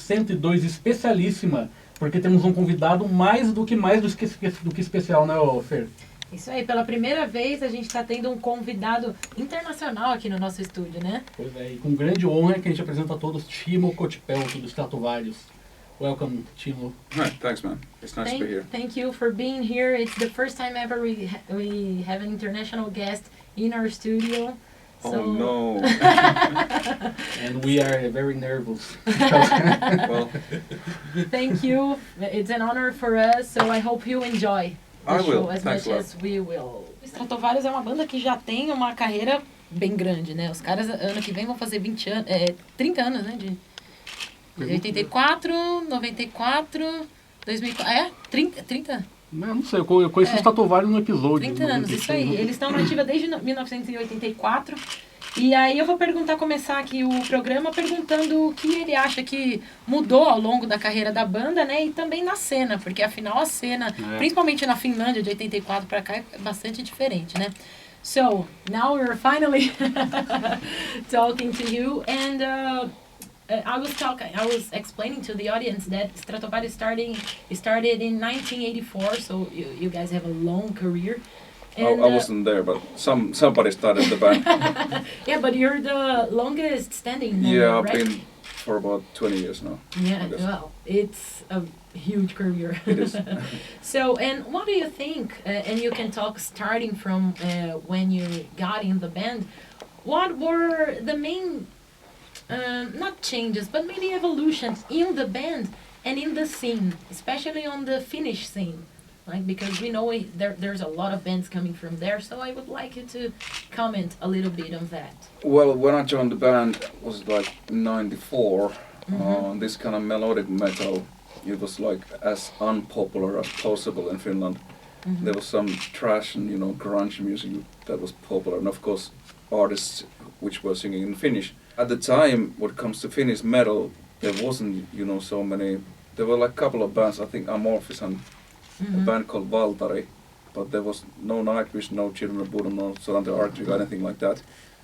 102 especialíssima, porque temos um convidado mais do que especial, né, Fer? Isso aí, pela primeira vez a gente está tendo um convidado internacional aqui no nosso estúdio, né? Pois é, e com grande honra que a gente apresenta a todos Timo Kotipelto, do Stratovarius. Welcome, Timo. Hi, thanks, man. It's nice to be here. Thank you for being here. It's the first time ever we have an international guest in our studio. Oh no! And we are very nervous. Well, thank you. It's an honor for us, so I hope you enjoy the show as much as we will. Stratovarius é uma banda que já tem uma carreira bem grande, né? Os caras ano que vem vão fazer 30 anos, né? De 84, 94, 2004. 30? Não sei, eu conheço o Stratovarius no episódio. 30 anos, isso aí. Eles estão na ativa desde 1984. E aí eu vou começar aqui o programa perguntando o que ele acha que mudou ao longo da carreira da banda, né? E também na cena, porque afinal a cena, principalmente na Finlândia de 84 para cá, é bastante diferente, né? So, now we're finally talking to you and I was explaining to the audience that Stratovarius started in 1984, so you guys have a long career. And, I wasn't there, but somebody started the band. Yeah, but you're the longest standing member, Yeah, I've right? been for about 20 years now. Yeah, well, it's a huge career. It is. So, and what do you think, and you can talk starting from when you got in the band, what were the main not changes, but maybe evolutions in the band and in the scene, especially on the Finnish scene, like because we know there's a lot of bands coming from there. So I would like you to comment a little bit on that. Well, when I joined the band, was like '94. This kind of melodic metal, it was like as unpopular as possible in Finland. There was some trash and grunge music that was popular, and of course artists which were singing in Finnish. At the time, when it comes to Finnish metal, there wasn't, so many. There were like a couple of bands. I think Amorphis and a band called Valtari, but there was no Nightwish, no Children of Bodom, no Solange Arctic, anything like that.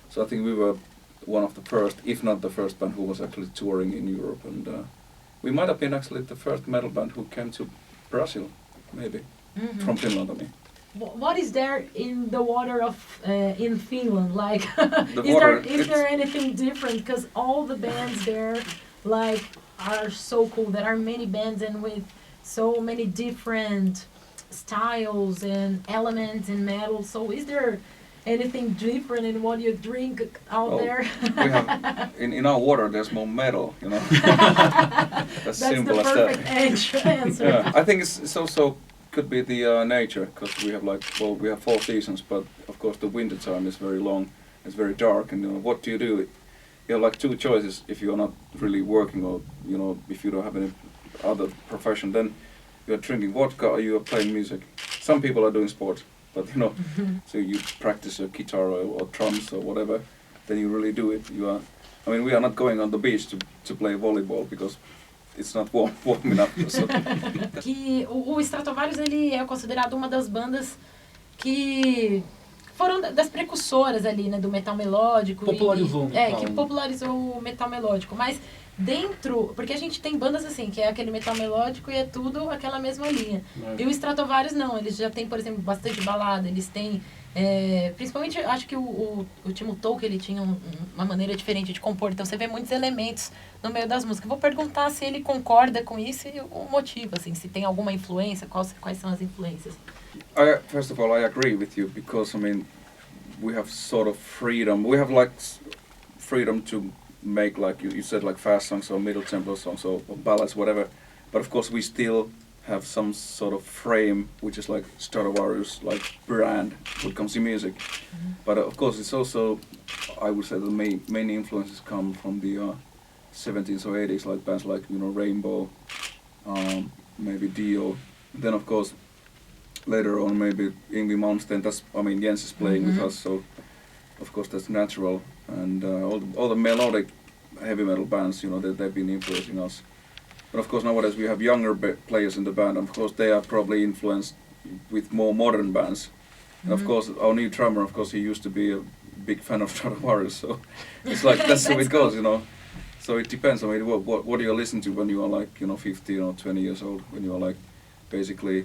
So I think we were one of the first, if not the first band who was actually touring in Europe, and we might have been actually the first metal band who came to Brazil, maybe, from Finland, I mean. What is there in the water of in Finland? Like, is there anything different? Because all the bands there, like, are so cool. There are many bands and with so many different styles and elements in metal. So, is there anything different in what you drink out there? We have in our water. There's more metal. That's simple as that. That's the perfect answer. Yeah, I think it's also. Could be the nature, because we have we have 4 seasons, but of course the winter time is very long, it's very dark, and what do? You have like 2 choices if you're not really working, or if you don't have any other profession, then you're drinking vodka or you are playing music. Some people are doing sports, but so you practice your guitar or drums or whatever, then you really do it. We are not going on the beach to play volleyball because it's not warm enough. So. Que o Stratovarius ele é considerado uma das bandas que foram das precursoras ali, né, do metal melódico. Popularizou. Que popularizou o metal melódico. Mas dentro, porque a gente tem bandas assim, que é aquele metal melódico e é tudo aquela mesma linha. E o Stratovarius não, eles já tem, por exemplo, bastante balada, eles têm principalmente, acho que o Timo Kotipelto, ele tinha uma maneira diferente de compor, então você vê muitos elementos no meio das músicas. Vou perguntar se ele concorda com isso e o motivo, assim, se tem alguma influência, quais são as influências. First of all, I agree with you, because we have sort of freedom. We have like freedom to make, like you said, like fast songs or middle tempo songs or ballads, whatever. But of course we still have some sort of frame, which is like Stratovarius, like brand when it comes to music. But of course it's also, I would say the main influences come from the 70s or 80s, like bands like Rainbow, maybe Dio. Then of course later on maybe Yngwie Malmsteen. Jens is playing with us, so of course that's natural. And all the melodic heavy metal bands, they've been influencing us. But of course nowadays we have younger players in the band, and of course they are probably influenced with more modern bands. And of course our new drummer, of course he used to be a big fan of Stratovarius, so it's like that's how it goes, So it depends. I mean, what do you listen to when you are like 15 or 20 years old? When you are like basically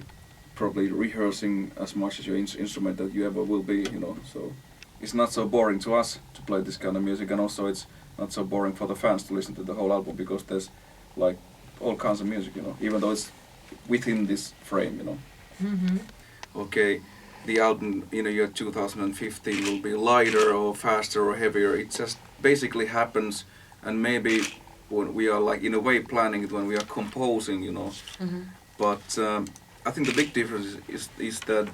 probably rehearsing as much as your instrument that you ever will be. So it's not so boring to us to play this kind of music, and also it's not so boring for the fans to listen to the whole album because there's like all kinds of music. Even though it's within this frame. Mm-hmm. Okay, the album in the year 2015 will be lighter or faster or heavier. It just basically happens, and maybe when we are like in a way planning it when we are composing, Mm-hmm. But I think the big difference is that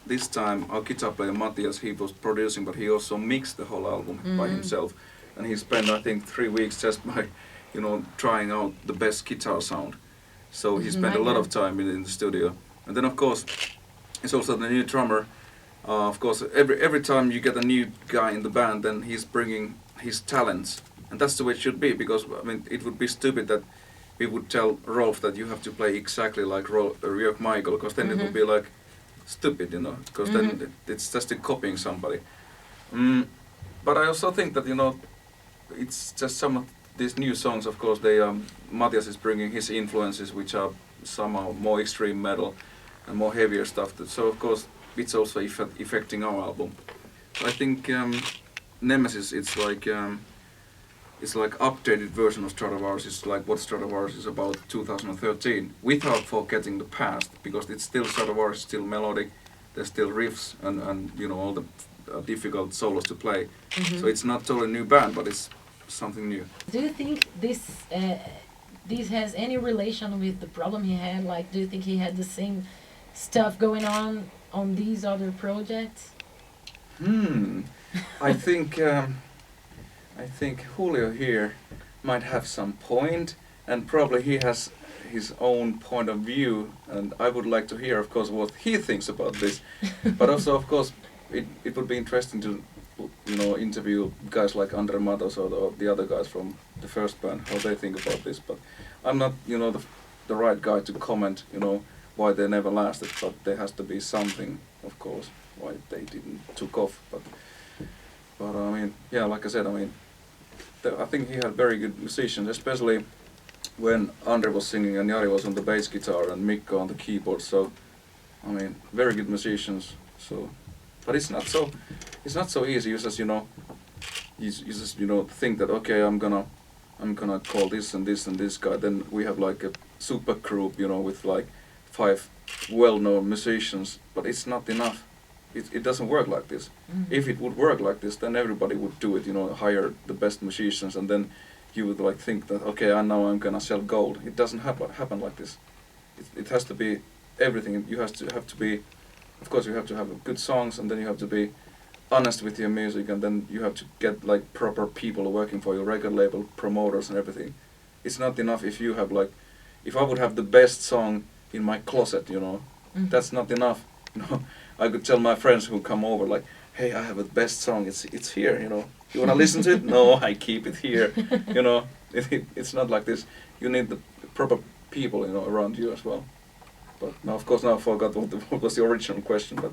this time our guitar player Matthias, he was producing, but he also mixed the whole album by himself, and he spent I think 3 weeks just by trying out the best guitar sound. So he spent a lot of time in the studio, and then of course it's also the new drummer. Of course, every time you get a new guy in the band, then he's bringing his talents, and that's the way it should be. Because I mean, it would be stupid that we would tell Rolf that you have to play exactly like Jörg Michael, because then it would be like stupid, because then it's just copying somebody. But I also think that it's just some of these new songs. Of course, Matthias is bringing his influences, which are somehow more extreme metal and more heavier stuff. So of course it's also affecting our album. I think Nemesis, it's like updated version of Stratovarius. It's like what Stratovarius is about 2013, without forgetting the past, because it's still Stratovarius, still melodic. There's still riffs and all the difficult solos to play. So it's not totally new band, but it's something new. Do you think this has any relation with the problem he had? Like, do you think he had the same stuff going on these other projects? I think Julio here might have some point, and probably he has his own point of view, and I would like to hear, of course, what he thinks about this. But also, of course, it would be interesting to interview guys like Andre Matos or the other guys from the first band, how they think about this. But I'm not the right guy to comment why they never lasted, but there has to be something, of course, why they didn't took off. But I mean, yeah, like I said, I mean, I think he had very good musicians, especially when Andre was singing and Jari was on the bass guitar and Mikko on the keyboard. So I mean, very good musicians. So, but it's not so easy. You just you just think that okay, I'm gonna call this and this and this guy. Then we have like a super group, with like 5 well-known musicians. But it's not enough. It doesn't work like this. If it would work like this, then everybody would do it. Hire the best musicians, and then you would like think that okay, now I'm gonna sell gold. It doesn't happen like this. It has to be everything. You have to be, of course, you have to have good songs, and then you have to be honest with your music, and then you have to get like proper people working for your record label, promoters, and everything. It's not enough if you have like, if I would have the best song in my closet, that's not enough. I could tell my friends who come over like, hey, I have the best song. It's here. You wanna listen to it? No, I keep it here. It's not like this. You need the proper people, around you as well. But now, of course, I forgot what was the original question. But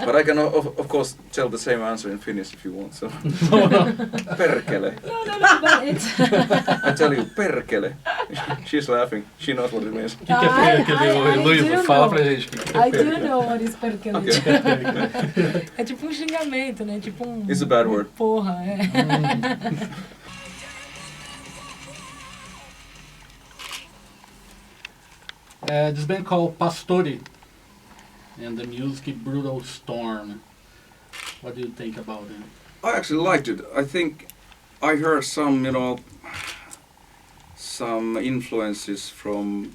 but I can of course tell the same answer in Finnish if you want. So perkele. No, but it's. I tell you perkele. She's laughing. She knows what it means. I do know what is perkele. Okay. É tipo xingamento, né? Tipo It's a bad word. Porra, é. This band called Pastori, and the music Brutal Storm. What do you think about it? I actually liked it. I think I heard some influences from.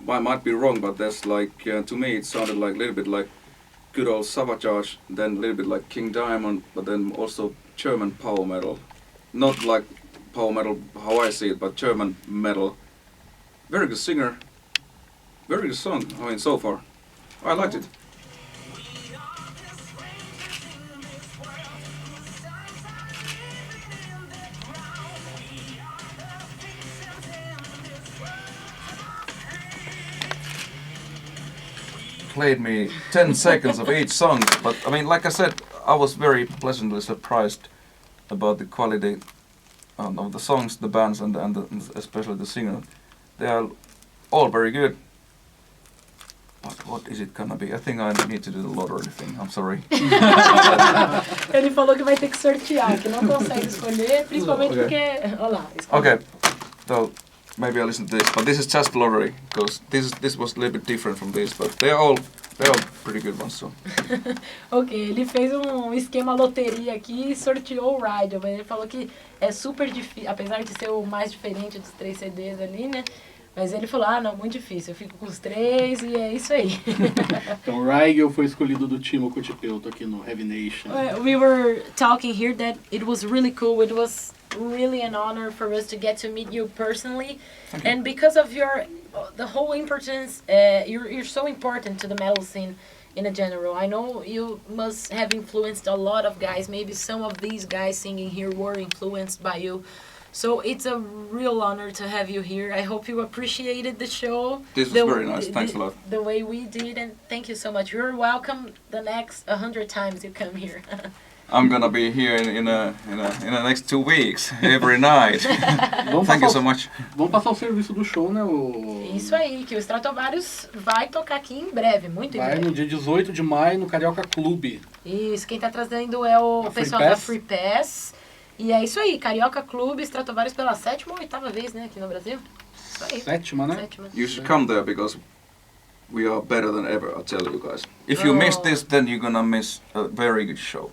I might be wrong, but that's like to me it sounded like a little bit like good old Savatage, then a little bit like King Diamond, but then also German power metal. Not like power metal how I see it, but German metal. Very good singer. Very good song, I mean, so far. I liked it. Played me 10 seconds of each song, but I mean, like I said, I was very pleasantly surprised about the quality of the songs, the bands, and especially the singer, they are all very good. But what is it gonna be? I think I need to do the lottery thing. I'm sorry. Ele falou que vai ter que sortear, que não consegue escolher, principalmente Okay. porque... Olha lá, escolheu. Okay, so maybe I listen to this, but this is just lottery because this was a little bit different from this, but they're all pretty good ones. So. Ok, ele fez um esquema loteria aqui e sorteou o Ride. Ele falou que é super difícil, apesar de ser o mais diferente dos 3 CDs ali, né? Mas ele falou, não, muito difícil, eu fico com os 3 e é isso aí. Então, Rigel foi escolhido do Timo Kotipelto aqui no Heavy Nation. We were talking here that it was really cool. It was really an honor for us to get to meet you personally. And because of the whole importance, you're so important to the metal scene in a general. I know you must have influenced a lot of guys. Maybe some of these guys singing here were influenced by you. So it's a real honor to have you here. I hope you appreciated the show. This was very nice. Thanks a lot. The way we did, and thank you so much. You're welcome the next 100 times you come here. I'm gonna be here in the next 2 weeks, every night. Thank you so much. Vamos passar o serviço do show, né? Isso aí, que o Stratovarius vai tocar aqui em breve, muito em Vai breve. no dia 18 de maio no Carioca Clube. Isso, quem tá trazendo é o A pessoal Free da Pass. Free Pass. E é isso aí, Carioca Clube, Stratovarius pela 7ª ou 8ª vez, né, aqui no Brasil. Isso aí. 7ª, né? 7ª. You should come there because we are better than ever. I'll tell you guys. If you Oh. miss this, then you're gonna miss a very good show.